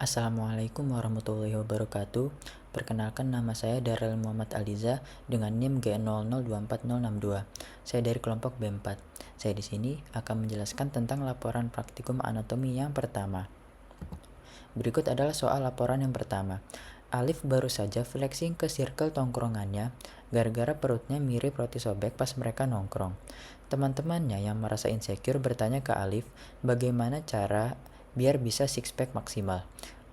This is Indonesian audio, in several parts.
Assalamualaikum warahmatullahi wabarakatuh. Perkenalkan, nama saya Darrell Muhammad Aliza dengan NIM G00246062. Saya dari kelompok B4. Saya di sini akan menjelaskan tentang laporan praktikum anatomi yang pertama. Berikut adalah soal laporan yang pertama. Alif baru saja flexing ke circle tongkrongannya gara-gara perutnya mirip roti sobek pas mereka nongkrong. Teman-temannya yang merasa insecure bertanya ke Alif bagaimana cara biar bisa six pack maksimal.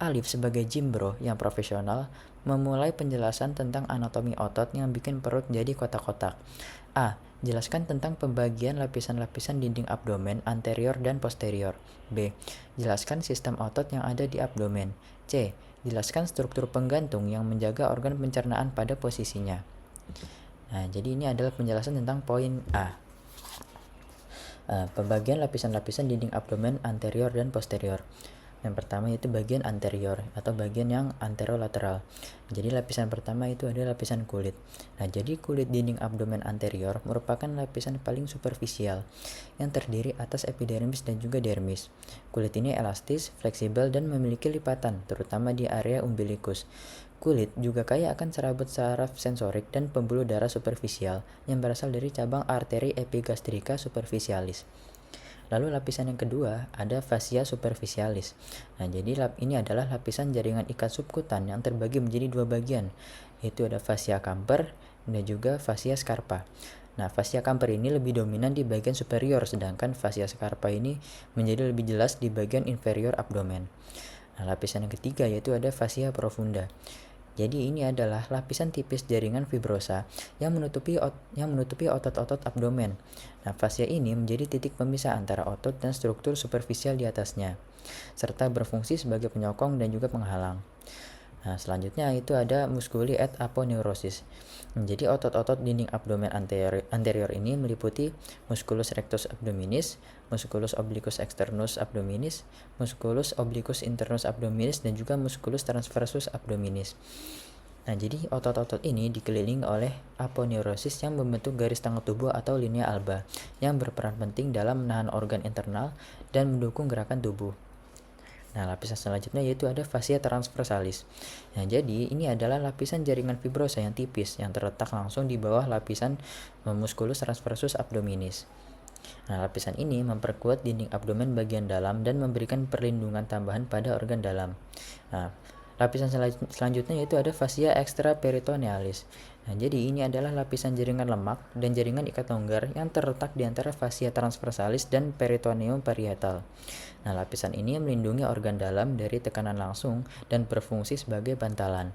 Alif sebagai gym bro yang profesional memulai penjelasan tentang anatomi otot yang bikin perut jadi kotak-kotak. A. Jelaskan tentang pembagian lapisan-lapisan dinding abdomen anterior dan posterior. B. Jelaskan sistem otot yang ada di abdomen. C. Jelaskan struktur penggantung yang menjaga organ pencernaan pada posisinya. Nah, jadi ini adalah penjelasan tentang poin A. Pembagian lapisan-lapisan dinding abdomen anterior dan posterior. Yang pertama itu bagian anterior atau bagian yang anterolateral. Jadi lapisan pertama itu adalah lapisan kulit. Nah, jadi kulit dinding abdomen anterior merupakan lapisan paling superficial yang terdiri atas epidermis dan juga dermis. Kulit ini elastis, fleksibel, dan memiliki lipatan, terutama di area umbilikus. Kulit juga kaya akan serabut saraf sensorik dan pembuluh darah superficial yang berasal dari cabang arteri epigastrika superficialis. Lalu lapisan yang kedua ada fascia superficialis. Nah, jadi ini adalah lapisan jaringan ikat subkutan yang terbagi menjadi dua bagian, yaitu ada fascia Camper dan juga fascia Scarpa. Nah, fascia Camper ini lebih dominan di bagian superior, sedangkan fascia Scarpa ini menjadi lebih jelas di bagian inferior abdomen. Nah, lapisan yang ketiga yaitu ada fascia profunda. Jadi ini adalah lapisan tipis jaringan fibrosa yang menutupi otot-otot abdomen. Nah, fascia ini menjadi titik pemisah antara otot dan struktur superficial di atasnya, serta berfungsi sebagai penyokong dan juga penghalang. Nah, selanjutnya itu ada musculi et aponeurosis. Jadi otot-otot dinding abdomen anterior ini meliputi musculus rectus abdominis, musculus obliquus externus abdominis, musculus obliquus internus abdominis, dan juga musculus transversus abdominis. Nah, jadi otot-otot ini dikelilingi oleh aponeurosis yang membentuk garis tengah tubuh atau linea alba yang berperan penting dalam menahan organ internal dan mendukung gerakan tubuh. Nah, lapisan selanjutnya yaitu ada fascia transversalis. Nah, jadi ini adalah lapisan jaringan fibrosa yang tipis yang terletak langsung di bawah lapisan musculus transversus abdominis. Nah, lapisan ini memperkuat dinding abdomen bagian dalam dan memberikan perlindungan tambahan pada organ dalam. Nah, lapisan selanjutnya yaitu ada fascia extraperitonealis. Nah, jadi ini adalah lapisan jaringan lemak dan jaringan ikat longgar yang terletak di antara fascia transversalis dan peritoneum parietal. Nah, lapisan ini melindungi organ dalam dari tekanan langsung dan berfungsi sebagai bantalan.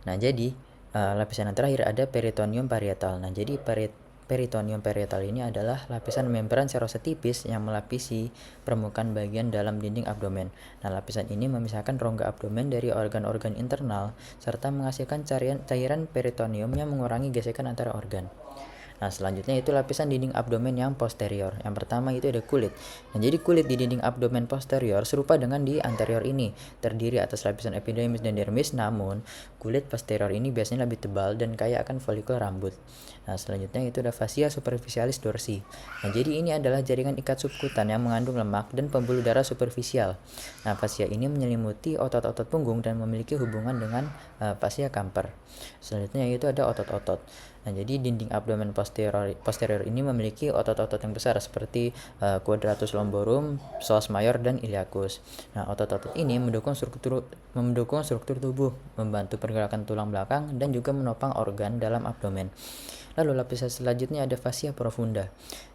Nah, jadi lapisan yang terakhir ada peritoneum parietal. Nah, jadi peritoneum parietal ini adalah lapisan membran serosa tipis yang melapisi permukaan bagian dalam dinding abdomen. Nah, lapisan ini memisahkan rongga abdomen dari organ-organ internal serta menghasilkan cairan peritoneum yang mengurangi gesekan antara organ. Nah, selanjutnya itu lapisan dinding abdomen yang posterior. Yang pertama itu ada kulit. Nah, jadi kulit di dinding abdomen posterior serupa dengan di anterior ini, terdiri atas lapisan epidermis dan dermis, namun kulit posterior ini biasanya lebih tebal dan kaya akan folikel rambut. Nah, selanjutnya itu ada fascia superficialis dorsi. Nah, jadi ini adalah jaringan ikat subkutan yang mengandung lemak dan pembuluh darah superficial. Nah, fascia ini menyelimuti otot-otot punggung dan memiliki hubungan dengan fascia Camper. Selanjutnya itu ada otot-otot. Nah, jadi dinding abdomen posterior ini memiliki otot-otot yang besar seperti quadratus lumborum, psoas major, dan iliacus. Nah, otot-otot ini mendukung struktur tubuh, membantu pergerakan tulang belakang, dan juga menopang organ dalam abdomen. Lalu lapisan selanjutnya ada fascia profunda.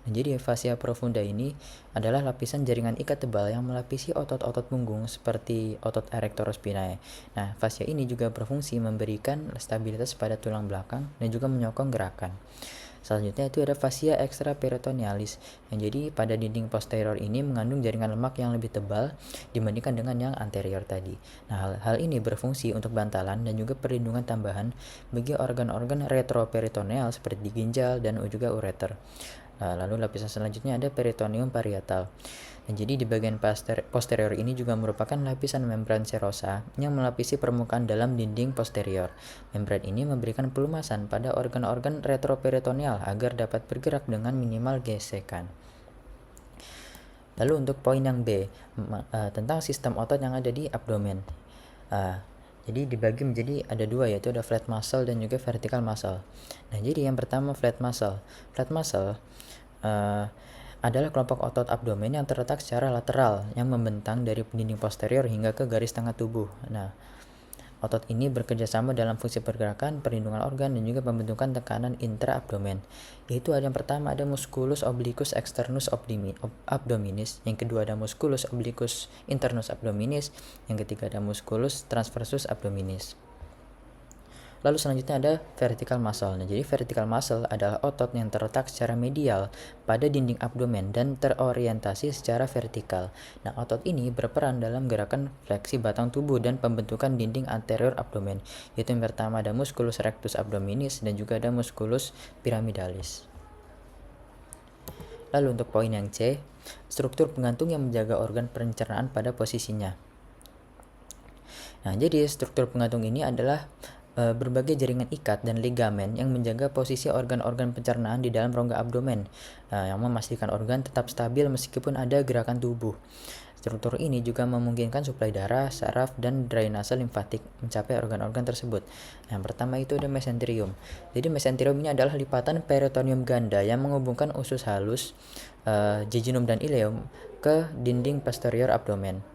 Nah, jadi fascia profunda ini adalah lapisan jaringan ikat tebal yang melapisi otot-otot punggung seperti otot erector spinae. Nah, fascia ini juga berfungsi memberikan stabilitas pada tulang belakang dan juga menyokong gerakan. Selanjutnya itu ada fascia extraperitonealis, yang jadi pada dinding posterior ini mengandung jaringan lemak yang lebih tebal dibandingkan dengan yang anterior tadi. Nah, hal ini berfungsi untuk bantalan dan juga perlindungan tambahan bagi organ-organ retroperitoneal seperti di ginjal dan juga ureter. Lalu lapisan selanjutnya ada peritoneum parietal. Nah, jadi di bagian posterior ini juga merupakan lapisan membran serosa yang melapisi permukaan dalam dinding posterior. Membran ini memberikan pelumasan pada organ-organ retroperitoneal agar dapat bergerak dengan minimal gesekan. Lalu untuk poin yang B, tentang sistem otot yang ada di abdomen. Jadi dibagi menjadi ada dua, yaitu ada flat muscle dan juga vertical muscle. Nah, jadi yang pertama flat muscle. Flat muscle adalah kelompok otot abdomen yang terletak secara lateral yang membentang dari dinding posterior hingga ke garis tengah tubuh. Nah, otot ini bekerja sama dalam fungsi pergerakan, perlindungan organ, dan juga pembentukan tekanan intra-abdomen. Yaitu ada yang pertama ada musculus obliquus externus abdominis, yang kedua ada musculus obliquus internus abdominis, yang ketiga ada musculus transversus abdominis. Lalu selanjutnya ada vertical muscle. Nah, jadi vertical muscle adalah otot yang terletak secara medial pada dinding abdomen dan terorientasi secara vertikal. Nah, otot ini berperan dalam gerakan fleksi batang tubuh dan pembentukan dinding anterior abdomen. Yaitu yang pertama ada musculus rectus abdominis dan juga ada musculus pyramidalis. Lalu untuk poin yang C, struktur penggantung yang menjaga organ pencernaan pada posisinya. Nah, jadi struktur penggantung ini adalah berbagai jaringan ikat dan ligamen yang menjaga posisi organ-organ pencernaan di dalam rongga abdomen, yang memastikan organ tetap stabil meskipun ada gerakan tubuh. Struktur ini juga memungkinkan suplai darah, saraf, dan drainase limfatik mencapai organ-organ tersebut. Yang pertama itu ada mesenterium. Jadi mesenterium ini adalah lipatan peritoneum ganda yang menghubungkan usus halus, jejunum dan ileum ke dinding posterior abdomen.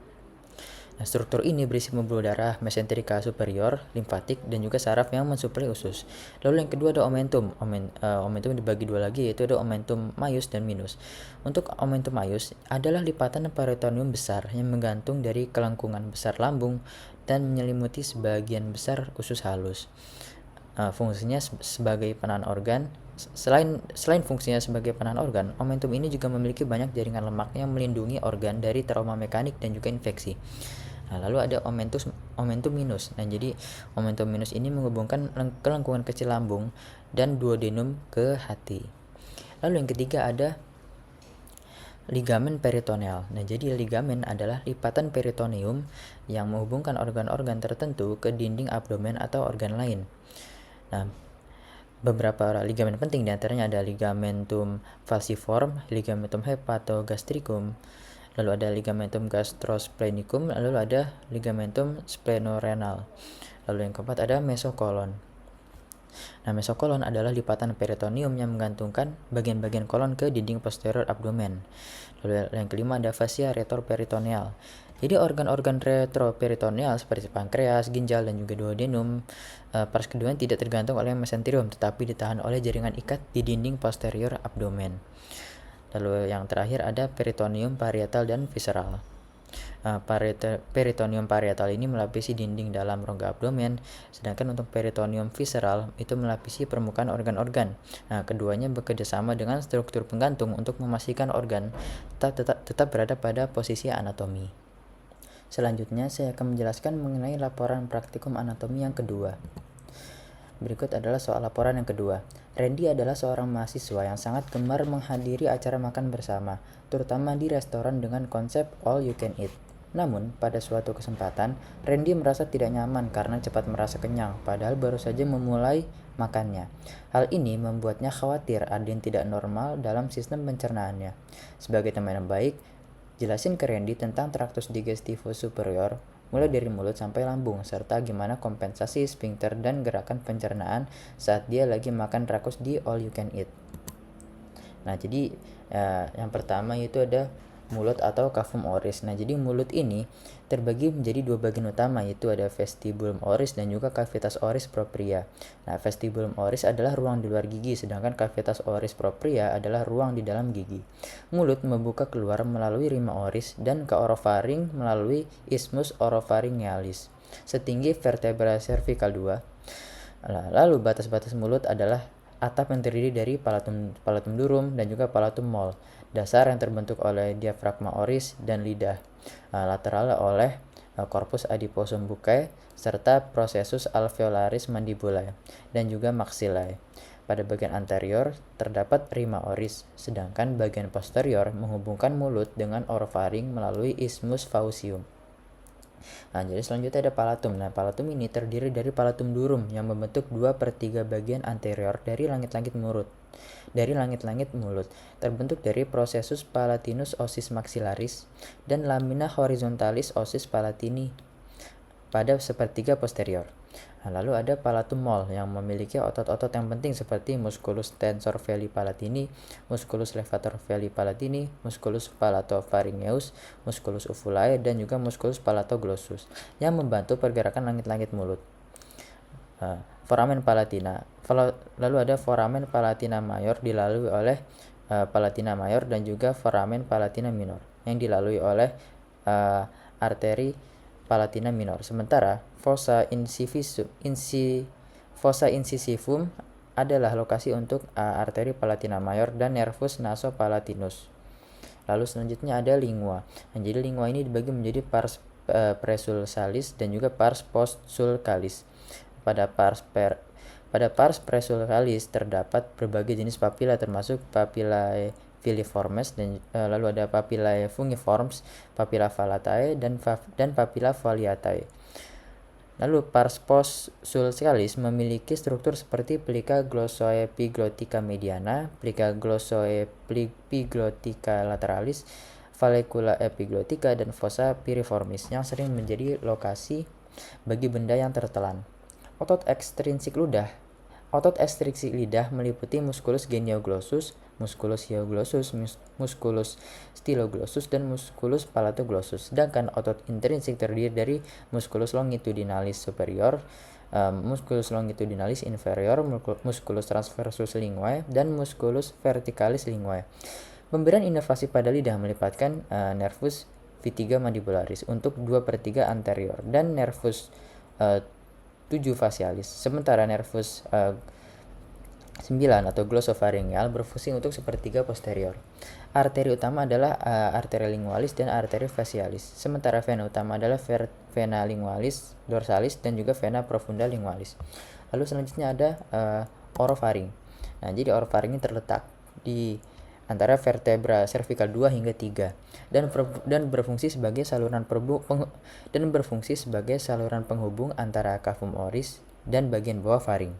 Nah, struktur ini berisi pembuluh darah, mesenterika superior, limfatik, dan juga saraf yang mensuplai usus. Lalu yang kedua ada omentum. Omentum dibagi dua lagi, yaitu ada omentum maius dan minus. Untuk omentum maius adalah lipatan peritoneum besar yang menggantung dari kelengkungan besar lambung dan menyelimuti sebagian besar usus halus. Fungsinya sebagai penahan organ. Selain fungsinya sebagai penahan organ, omentum ini juga memiliki banyak jaringan lemak yang melindungi organ dari trauma mekanik dan juga infeksi. Nah, lalu ada omentum minus. Nah, jadi omentum minus ini menghubungkan kelengkungan kecil lambung dan duodenum ke hati. Lalu yang ketiga ada ligamen peritoneal. Nah, jadi ligamen adalah lipatan peritoneum yang menghubungkan organ-organ tertentu ke dinding abdomen atau organ lain. Nah, beberapa ligamen penting diantaranya ada ligamentum falciform, ligamentum hepatogastricum, lalu ada ligamentum gastrosplenicum, lalu ada ligamentum splenorenal. Lalu yang keempat ada mesokolon. Nah, mesokolon adalah lipatan peritoneum yang menggantungkan bagian-bagian kolon ke dinding posterior abdomen. Lalu yang kelima ada fascia retroperitoneal. Jadi organ-organ retroperitoneal seperti pankreas, ginjal, dan juga duodenum, pars kedua tidak tergantung oleh mesenterium tetapi ditahan oleh jaringan ikat di dinding posterior abdomen. Lalu yang terakhir ada peritoneum parietal dan visceral. Peritoneum parietal ini melapisi dinding dalam rongga abdomen, sedangkan untuk peritoneum visceral itu melapisi permukaan organ-organ. Nah, keduanya bekerja sama dengan struktur penggantung untuk memastikan organ tetap berada pada posisi anatomi. Selanjutnya saya akan menjelaskan mengenai laporan praktikum anatomi yang kedua. Berikut adalah soal laporan yang kedua. Randy adalah seorang mahasiswa yang sangat gemar menghadiri acara makan bersama, terutama di restoran dengan konsep all you can eat. Namun, pada suatu kesempatan, Randy merasa tidak nyaman karena cepat merasa kenyang, padahal baru saja memulai makannya. Hal ini membuatnya khawatir ada yang tidak normal dalam sistem pencernaannya. Sebagai teman yang baik, jelasin ke Randy tentang traktus digestivus superior, mulai dari mulut sampai lambung, serta gimana kompensasi sphincter dan gerakan pencernaan saat dia lagi makan rakus di all you can eat. Nah, jadi yang pertama itu ada mulut atau cavum oris. Nah, jadi mulut ini terbagi menjadi dua bagian utama, yaitu ada vestibulum oris dan juga cavitas oris propria. Nah, vestibulum oris adalah ruang di luar gigi, sedangkan cavitas oris propria adalah ruang di dalam gigi. Mulut membuka keluar melalui rima oris dan ke orofaring melalui isthmus oropharyngealis setinggi vertebra cervical 2. Lalu batas-batas mulut adalah atap yang terdiri dari palatum durum dan juga palatum mol, dasar yang terbentuk oleh diafragma oris dan lidah, lateral oleh corpus adiposum buccae serta processus alveolaris mandibulae dan juga maxillae. Pada bagian anterior terdapat rima oris, sedangkan bagian posterior menghubungkan mulut dengan orofaring melalui isthmus faucium. Nah, jadi selanjutnya ada palatum. Nah, palatum ini terdiri dari palatum durum yang membentuk 2/3 bagian anterior dari langit-langit mulut. Terbentuk dari processus palatinus osis maxillaris dan lamina horizontalis osis palatini pada sepertiga posterior. Nah, lalu ada palatum mol yang memiliki otot-otot yang penting seperti musculus tensor veli palatini, musculus levator veli palatini, musculus palatopharyngeus, musculus uvulae, dan juga musculus palatoglossus yang membantu pergerakan langit-langit mulut. Foramen palatina. Lalu ada foramen palatina mayor dilalui oleh palatina mayor dan juga foramen palatina minor yang dilalui oleh arteri palatina minor. Sementara fossa incisivum adalah lokasi untuk arteri palatina mayor dan nervus nasopalatinus. Lalu selanjutnya ada lingua. Nah, jadi lingua ini dibagi menjadi pars presulcalis dan juga pars postsulcalis. Pada pars presulcalis terdapat berbagai jenis papila termasuk papillae filiformes dan lalu ada papillae fungiformes, papilla fallatae dan papilla foliatae. Lalu pars postsulcalis memiliki struktur seperti plica glossoepiglotica mediana, plica glossoepiglotica lateralis, vallecula epiglotica, dan fossa piriformis yang sering menjadi lokasi bagi benda yang tertelan. Otot ekstrinsik lidah meliputi musculus genioglossus, musculus hyoglossus, musculus styloglossus, dan musculus palatoglossus. Sedangkan otot intrinsik terdiri dari musculus longitudinalis superior, musculus longitudinalis inferior, musculus transversus linguae, dan musculus verticalis linguae. Pemberian inervasi pada lidah melibatkan nervus vitiga mandibularis untuk 2/3 anterior dan nervus 7 facialis, sementara nervus 9 atau glossopharyngeal berfungsi untuk sepertiga posterior. Arteri utama adalah arteri lingualis dan arteri facialis, sementara vena utama adalah vena lingualis dorsalis dan juga vena profunda lingualis. Lalu selanjutnya ada orofaring. Nah, jadi orofaring ini terletak di antara vertebra cervical 2 hingga 3 dan berfungsi sebagai saluran penghubung antara cavum oris dan bagian bawah faring.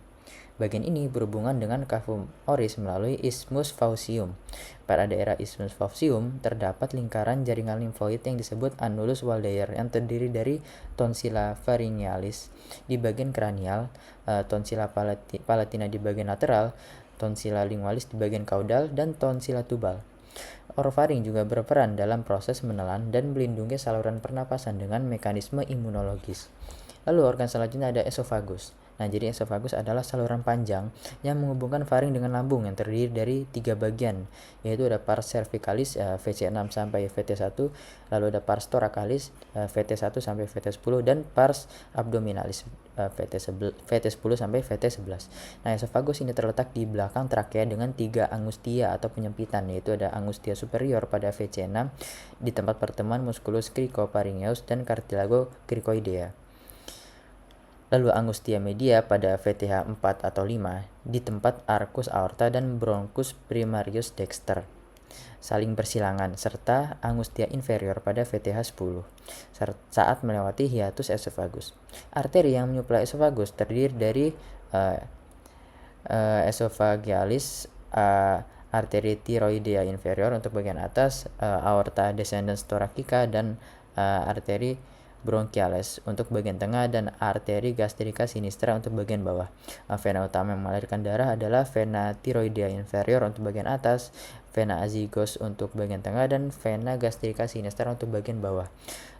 Bagian ini berhubungan dengan cavum oris melalui isthmus faucium. Pada daerah isthmus faucium terdapat lingkaran jaringan limfoid yang disebut annulus Waldeyer yang terdiri dari tonsilla pharyngealis di bagian kranial, tonsilla palatina di bagian lateral, tonsilla lingualis di bagian kaudal, dan tonsilla tubal. Orofaring juga berperan dalam proses menelan dan melindungi saluran pernapasan dengan mekanisme imunologis. Lalu organ selanjutnya ada esofagus. Nah, jadi esofagus adalah saluran panjang yang menghubungkan faring dengan lambung yang terdiri dari 3 bagian, yaitu ada pars cervicalis VC6 sampai VT1, lalu ada pars thoracalis VT1 sampai VT10, dan pars abdominalis VT10 sampai VT11. Nah, esofagus ini terletak di belakang trakea dengan 3 angustia atau penyempitan, yaitu ada angustia superior pada VC6 di tempat pertemuan musculus cricopharyngeus dan cartilago cricoidea. Lalu angustia media pada VTH 4 atau 5 di tempat arcus aorta dan bronchus primarius dexter saling bersilangan, serta angustia inferior pada VTH 10 saat melewati hiatus esofagus. Arteri yang menyuplai esofagus terdiri dari esophagealis, arteri thyroidea inferior untuk bagian atas, aorta descendens thoracica, dan arteri bronchiales untuk bagian tengah, dan arteri gastrica sinistra untuk bagian bawah. Vena utama yang mengalirkan darah adalah vena thyroidea inferior untuk bagian atas, vena azygos untuk bagian tengah, dan vena gastrica sinistra untuk bagian bawah.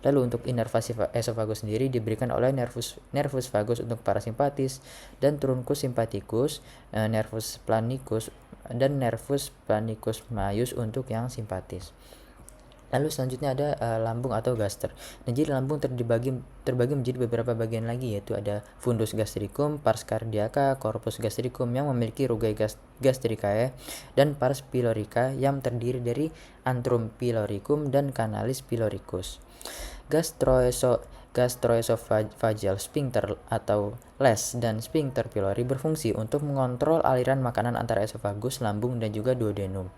Lalu untuk inervasi esofagus sendiri diberikan oleh nervus vagus untuk parasimpatis dan truncus sympathicus, nervus planicus dan nervus planicus maius untuk yang simpatis. Lalu selanjutnya ada lambung atau gaster. Nah, jadi lambung terbagi menjadi beberapa bagian lagi, yaitu ada fundus gastricum, pars cardiaca, corpus gastricum yang memiliki rugae gastricae, dan pars pylorica yang terdiri dari antrum pyloricum dan canalis pyloricus. Gastroesophageal sphincter atau les dan sphincter pylori berfungsi untuk mengontrol aliran makanan antara esofagus, lambung, dan juga duodenum.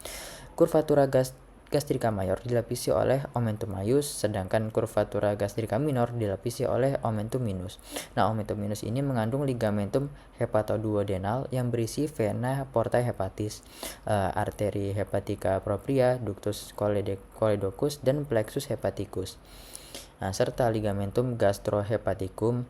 gastrika mayor dilapisi oleh omentum maius, sedangkan curvatura gastrika minor dilapisi oleh omentum minus. Nah, omentum minus ini mengandung ligamentum hepatoduodenal yang berisi vena portae hepatis, arteri hepatica propria, ductus choledocus, dan plexus hepaticus. Nah, serta ligamentum gastrohepaticum.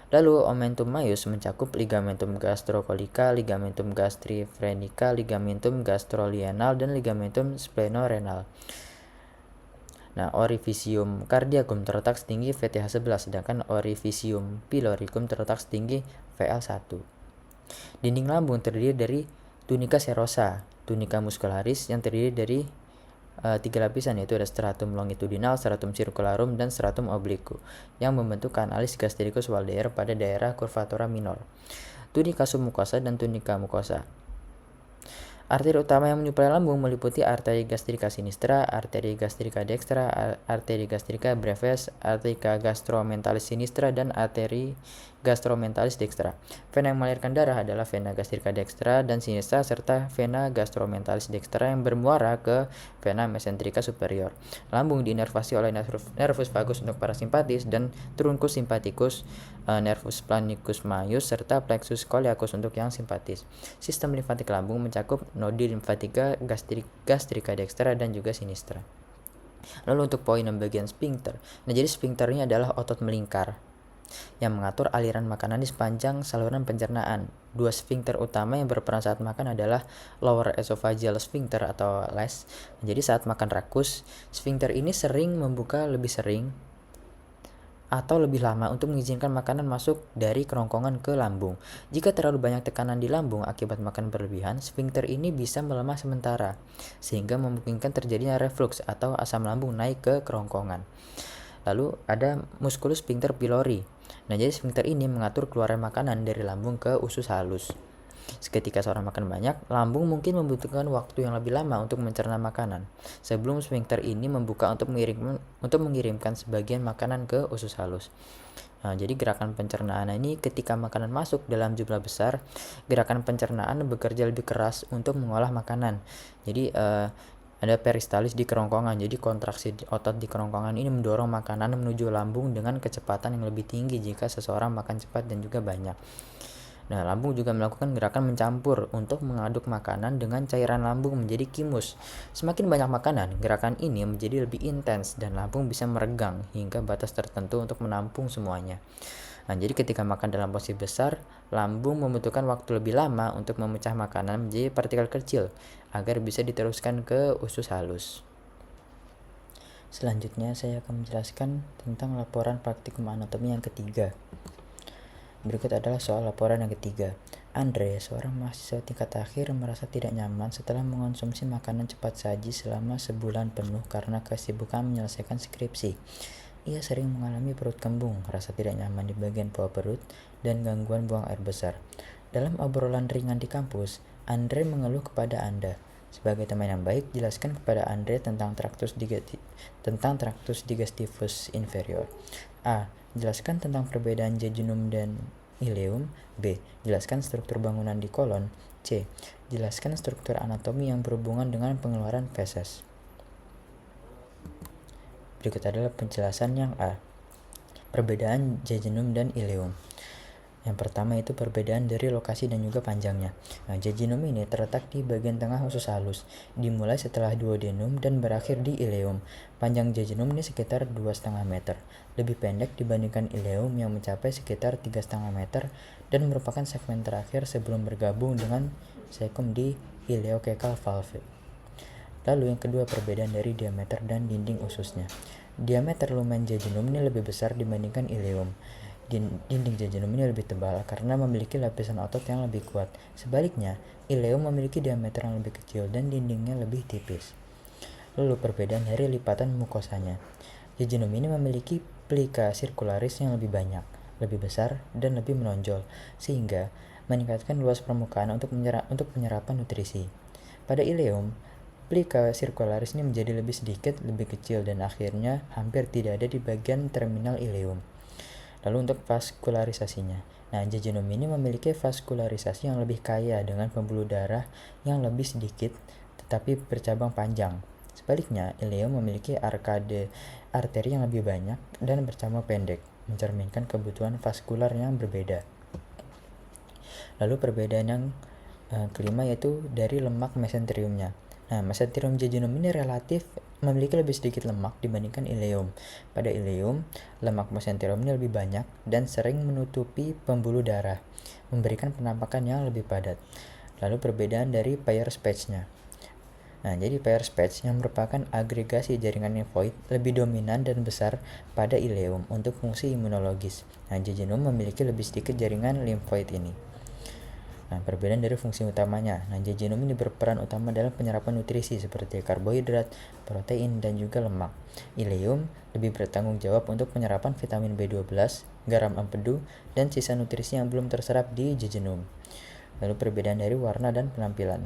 Lalu omentum maius mencakup ligamentum gastrocolica, ligamentum gastrifrenica, ligamentum gastrolienal, dan ligamentum splenorenal. Nah, orificium cardiacum terletak setinggi VTH11, sedangkan orificium pyloricum terletak setinggi VL1. Dinding lambung terdiri dari tunica serosa, tunica muscularis yang terdiri dari 3 lapisan, yaitu ada stratum longitudinal, stratum circularum, dan stratum obliqu yang membentuk kanalis gastricus Waldeyer pada daerah curvatura minor, tunica submucosa, dan tunica mucosa. Arteri utama yang menyuplai lambung meliputi arteri gastrika sinistra, arteri gastrika dextra, arteri gastrika brevis, arteri gastromentalis sinistra, dan arteri gastromentalis dextra. Vena yang mengalirkan darah adalah vena gastrika dextra dan sinistra serta vena gastromentalis dextra yang bermuara ke vena mesentrika superior. Lambung diinervasi oleh nervus vagus untuk parasimpatis dan truncus sympathicus, nervus planicus maius, serta plexus coeliacus untuk yang simpatis. Sistem limfatik lambung mencakup nodi limfatika gastrika dextra dan juga sinistra. Lalu untuk poin bagian sphincter. Nah, jadi sphincter ini adalah otot melingkar yang mengatur aliran makanan di sepanjang saluran pencernaan. 2 sphincter utama yang berperan saat makan adalah lower esophageal sphincter atau LES. Jadi saat makan rakus, sphincter ini sering membuka lebih sering atau lebih lama untuk mengizinkan makanan masuk dari kerongkongan ke lambung. Jika terlalu banyak tekanan di lambung akibat makan berlebihan, sphincter ini bisa melemah sementara, sehingga memungkinkan terjadinya reflux atau asam lambung naik ke kerongkongan. Lalu ada musculus sphincter pylori. Nah, jadi sphincter ini mengatur keluarnya makanan dari lambung ke usus halus. Seketika seorang makan banyak, lambung mungkin membutuhkan waktu yang lebih lama untuk mencerna makanan, sebelum sphincter ini membuka untuk mengirimkan sebagian makanan ke usus halus. Nah, jadi gerakan pencernaan ini ketika makanan masuk dalam jumlah besar, gerakan pencernaan bekerja lebih keras untuk mengolah makanan. Jadi ada peristalis di kerongkongan, jadi kontraksi otot di kerongkongan ini mendorong makanan menuju lambung dengan kecepatan yang lebih tinggi jika seseorang makan cepat dan juga banyak. Nah, lambung juga melakukan gerakan mencampur untuk mengaduk makanan dengan cairan lambung menjadi kimus. Semakin banyak makanan, gerakan ini menjadi lebih intens dan lambung bisa meregang hingga batas tertentu untuk menampung semuanya. Nah, jadi ketika makan dalam porsi besar, lambung membutuhkan waktu lebih lama untuk memecah makanan menjadi partikel kecil agar bisa diteruskan ke usus halus. Selanjutnya saya akan menjelaskan tentang laporan praktikum anatomi yang ketiga. Berikut adalah soal laporan yang ketiga. Andre, seorang mahasiswa tingkat akhir, merasa tidak nyaman setelah mengonsumsi makanan cepat saji selama sebulan penuh karena kesibukan menyelesaikan skripsi. Ia sering mengalami perut kembung, rasa tidak nyaman di bagian bawah perut, dan gangguan buang air besar. Dalam obrolan ringan di kampus, Andre mengeluh kepada Anda. Sebagai teman yang baik, jelaskan kepada Andre tentang traktus digestivus inferior. A. Jelaskan tentang perbedaan jejunum dan ileum. B. Jelaskan struktur bangunan di kolon. C. Jelaskan struktur anatomi yang berhubungan dengan pengeluaran feses. Berikut adalah penjelasan yang A. Perbedaan jejunum dan ileum. Yang pertama itu perbedaan dari lokasi dan juga panjangnya. Nah, jejunum ini terletak di bagian tengah usus halus, dimulai setelah duodenum dan berakhir di ileum. Panjang jejunum ini sekitar 2,5 meter, lebih pendek dibandingkan ileum yang mencapai sekitar 3,5 meter dan merupakan segmen terakhir sebelum bergabung dengan cecum di ileocecal valve. Lalu yang kedua, perbedaan dari diameter dan dinding ususnya. Diameter lumen jejunum ini lebih besar dibandingkan ileum. Dinding jejunum ini lebih tebal karena memiliki lapisan otot yang lebih kuat. Sebaliknya, ileum memiliki diameter yang lebih kecil dan dindingnya lebih tipis. Lalu perbedaan dari lipatan mukosanya. Jejunum ini memiliki plica circularis yang lebih banyak, lebih besar, dan lebih menonjol, sehingga meningkatkan luas permukaan untuk penyerapan nutrisi. Pada ileum, plica circularis ini menjadi lebih sedikit, lebih kecil, dan akhirnya hampir tidak ada di bagian terminal ileum. Lalu untuk vaskularisasinya. Nah, jejunum ini memiliki vaskularisasi yang lebih kaya dengan pembuluh darah yang lebih sedikit tapi bercabang panjang. Sebaliknya, ileum memiliki arkade arteri yang lebih banyak dan bercabang pendek, mencerminkan kebutuhan vaskular yang berbeda. Lalu perbedaan yang kelima yaitu dari lemak mesenteriumnya. Nah, mesenterium jejunum ini relatif memiliki lebih sedikit lemak dibandingkan ileum. Pada ileum, lemak mesenterium ini lebih banyak dan sering menutupi pembuluh darah, memberikan penampakan yang lebih padat. Lalu perbedaan dari Peyer's patch-nya. Nah, jadi Peyer's patch yang merupakan agregasi jaringan limfoid lebih dominan dan besar pada ileum untuk fungsi imunologis. Nah, jejunum memiliki lebih sedikit jaringan limfoid ini. Nah, perbedaan dari fungsi utamanya. Nah, jejunum ini berperan utama dalam penyerapan nutrisi seperti karbohidrat, protein, dan juga lemak. Ileum lebih bertanggung jawab untuk penyerapan vitamin B12, garam empedu, dan sisa nutrisi yang belum terserap di jejunum. Lalu perbedaan dari warna dan penampilan.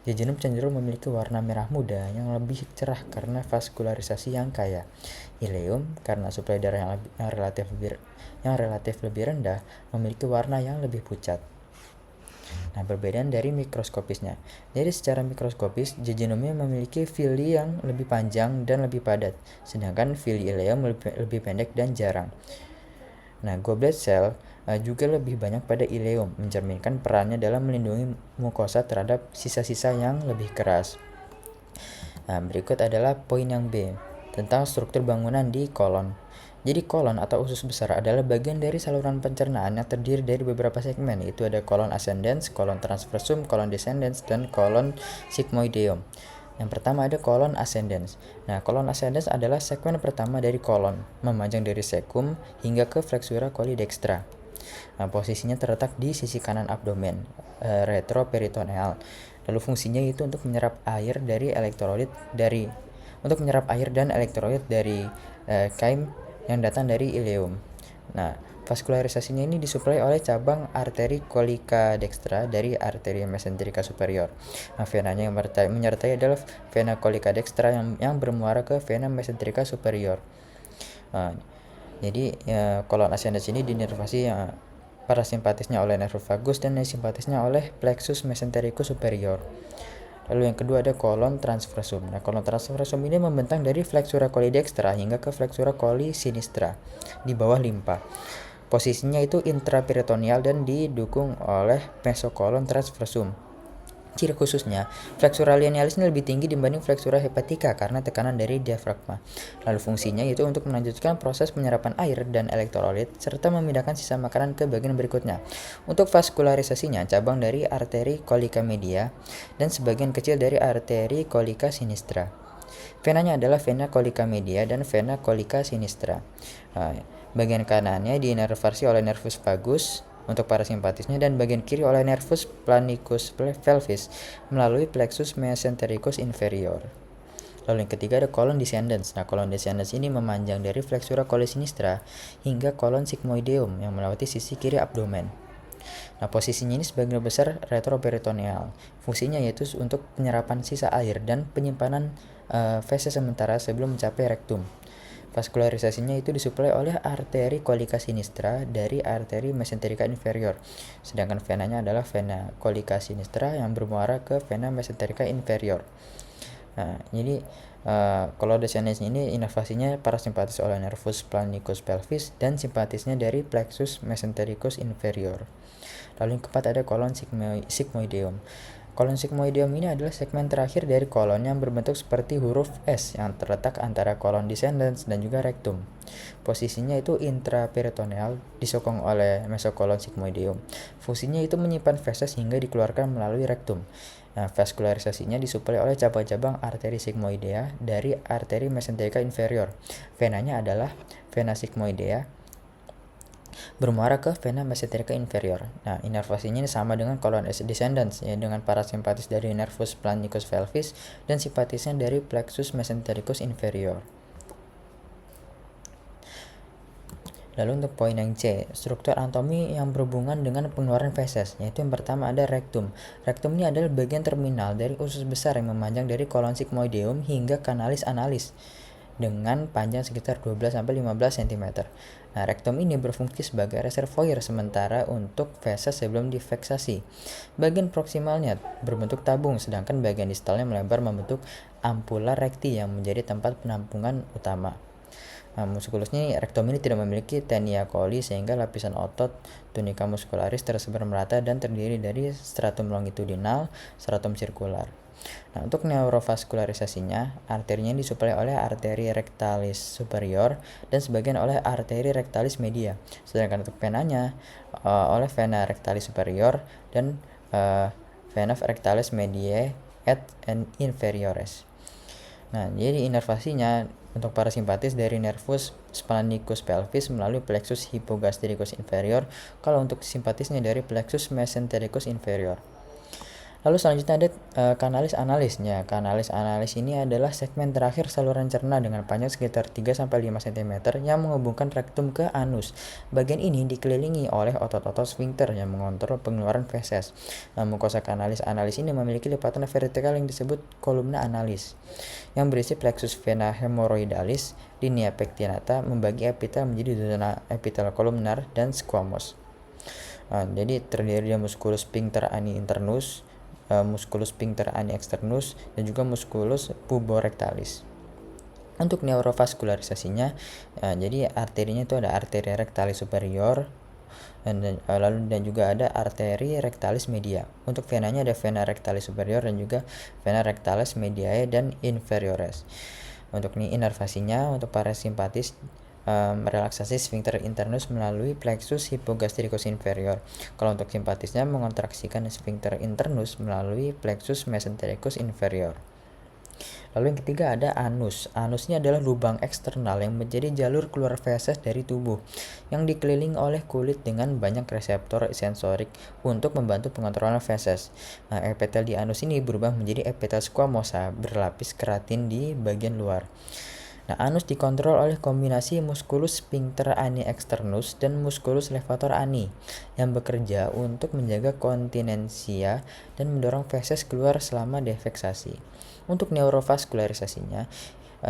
Jejunum cenderung memiliki warna merah muda yang lebih cerah karena vaskularisasi yang kaya. Ileum karena suplai darah yang relatif lebih rendah memiliki warna yang lebih pucat. Nah, perbedaan dari mikroskopisnya. Jadi secara mikroskopis, jejunumnya memiliki villi yang lebih panjang dan lebih padat, sedangkan villi ileum lebih pendek dan jarang. Nah, goblet cell juga lebih banyak pada ileum, mencerminkan perannya dalam melindungi mukosa terhadap sisa-sisa yang lebih keras. Nah, berikut adalah poin yang B, tentang struktur bangunan di kolon. Jadi kolon atau usus besar adalah bagian dari saluran pencernaan yang terdiri dari beberapa segmen, yaitu ada kolon ascendens, kolon transversum, kolon descendens, dan kolon sigmoideum. Yang pertama ada kolon ascendens. Nah, kolon ascendens adalah segmen pertama dari kolon, memanjang dari cecum hingga ke flexura coli dextra. Nah, posisinya terletak di sisi kanan abdomen, retroperitoneal. Lalu fungsinya itu untuk menyerap air dan elektrolit dari kaim yang datang dari ileum. Nah, vaskularisasinya ini disuplai oleh cabang arteri colica dextra dari arteri mesenterica superior. Nah, venanya yang menyertai adalah vena colica dextra yang bermuara ke vena mesenterica superior. Nah, jadi kolon ascendens ini dinervasi parasimpatisnya oleh nervus vagus dan simpatisnya oleh plexus mesentericus superior. Lalu yang kedua ada kolon transversum. Nah, kolon transversum ini membentang dari flexura coli dextra hingga ke flexura coli sinistra di bawah limpa. Posisinya itu intraperitoneal dan didukung oleh mesokolon transversum. Ciri khususnya, flexura linealis ini lebih tinggi dibanding flexura hepatica karena tekanan dari diafragma. Lalu fungsinya yaitu untuk melanjutkan proses penyerapan air dan elektrolit serta memindahkan sisa makanan ke bagian berikutnya. Untuk vaskularisasinya, cabang dari arteri colica media dan sebagian kecil dari arteri colica sinistra. Venanya adalah vena colica media dan vena colica sinistra. Bagian kanannya diinervasi oleh nervus vagus untuk parasimpatisnya dan bagian kiri oleh nervus planicus pelvis melalui plexus mesentericus inferior. Lalu yang ketiga ada kolon descendens. Nah, kolon descendens ini memanjang dari flexura coli sinistra hingga kolon sigmoideum yang melewati sisi kiri abdomen. Nah, posisinya ini sebagian besar retroperitoneal. Fungsinya yaitu untuk penyerapan sisa air dan penyimpanan feses sementara sebelum mencapai rektum. Vaskularisasinya itu disuplai oleh arteri colica sinistra dari arteri mesenterica inferior, sedangkan venanya adalah vena colica sinistra yang bermuara ke vena mesenterica inferior. Nah, jadi kalau descendens ini inervasinya parasimpatis oleh nervus planicus pelvis dan simpatisnya dari plexus mesentericus inferior. Lalu yang keempat ada kolon sigmoideum. Kolon sigmoideum ini adalah segmen terakhir dari kolon yang berbentuk seperti huruf S yang terletak antara kolon descendens dan juga rektum. Posisinya itu intraperitoneal, disokong oleh mesokolon sigmoideum. Fungsinya itu menyimpan feses hingga dikeluarkan melalui rektum. Nah, vaskularisasinya disuplai oleh cabang-cabang arteri sigmoidea dari arteri mesenterica inferior. Venanya adalah vena sigmoidea bermuara ke vena mesenterica inferior. Nah, inervasinya ini sama dengan kolon descendens ya, dengan parasimpatis dari nervus planicus pelvis dan simpatisnya dari plexus mesentericus inferior. Lalu untuk poin yang C, struktur anatomi yang berhubungan dengan pengeluaran feses, yaitu yang pertama ada rektum. Rektum ini adalah bagian terminal dari usus besar yang memanjang dari kolon sigmoideum hingga kanalis analis. dengan panjang sekitar 12-15 cm. Nah, rektum ini berfungsi sebagai reservoir sementara untuk feses sebelum diveksasi. Bagian proksimalnya berbentuk tabung, sedangkan bagian distalnya melebar membentuk ampula rekti yang menjadi tempat penampungan utama. Nah, muskulusnya rektum ini tidak memiliki tenia coli sehingga lapisan otot tunica muscularis tersebar merata dan terdiri dari stratum longitudinal, stratum sirkular. Nah, untuk neurovaskularisasinya, arterinya disuplai oleh arteri rectalis superior dan sebagian oleh arteri rectalis media. Sedangkan untuk venanya oleh vena rectalis superior dan vena rectalis mediae et inferiores. Nah, jadi inervasinya untuk parasimpatis dari nervus spalanicus pelvis melalui plexus hypogastricus inferior, kalau untuk simpatisnya dari plexus mesentericus inferior. Lalu selanjutnya ada kanalis analisnya. Kanalis analis ini adalah segmen terakhir saluran cerna dengan panjang sekitar 3-5 cm yang menghubungkan rektum ke anus. Bagian ini dikelilingi oleh otot-otot sphincter yang mengontrol pengeluaran feses. Nah, mukosa kanalis analis ini memiliki lipatan vertikal yang disebut kolumna analis, yang berisi plexus vena hemorrhoidalis, linea pectinata, membagi epitel menjadi zona epitel kolumnar dan squamous. Jadi terdiri dari musculus sphincter ani internus, musculus sphincter ani externus, dan juga musculus puborectalis. Untuk neurovaskularisasinya, jadi arterinya itu ada arteri rectalis superior, dan juga ada arteri rectalis media. Untuk venanya ada vena rectalis superior dan juga vena rectalis mediae dan inferiores. Untuk inervasinya, untuk parasimpatis relaksasi sphincter internus melalui plexus hypogastricus inferior. Kalau untuk simpatisnya mengontraksikan sphincter internus melalui plexus mesentericus inferior. Lalu yang ketiga ada anus. Anus ini adalah lubang eksternal yang menjadi jalur keluar feses dari tubuh yang dikelilingi oleh kulit dengan banyak reseptor sensorik untuk membantu pengontrolan feses. Nah, epitel di anus ini berubah menjadi epitel squamosa berlapis keratin di bagian luar. Nah, anus dikontrol oleh kombinasi musculus sphincter ani externus dan musculus levator ani yang bekerja untuk menjaga kontinensia dan mendorong feses keluar selama defeksasi. Untuk neurovaskularisasinya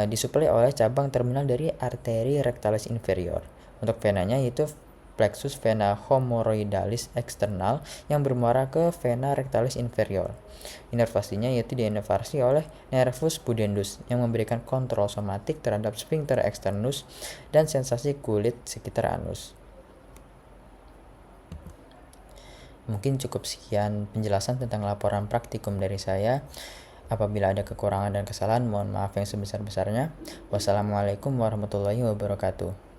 disuplai oleh cabang terminal dari arteri rectalis inferior. Untuk venanya yaitu plexus vena hemorrhoidalis eksternal yang bermuara ke vena rectalis inferior. Inervasinya yaitu diinervasi oleh nervus pudendus yang memberikan kontrol somatik terhadap sphincter externus dan sensasi kulit sekitar anus. Mungkin cukup sekian penjelasan tentang laporan praktikum dari saya. Apabila ada kekurangan dan kesalahan, mohon maaf yang sebesar-besarnya. Wassalamualaikum warahmatullahi wabarakatuh.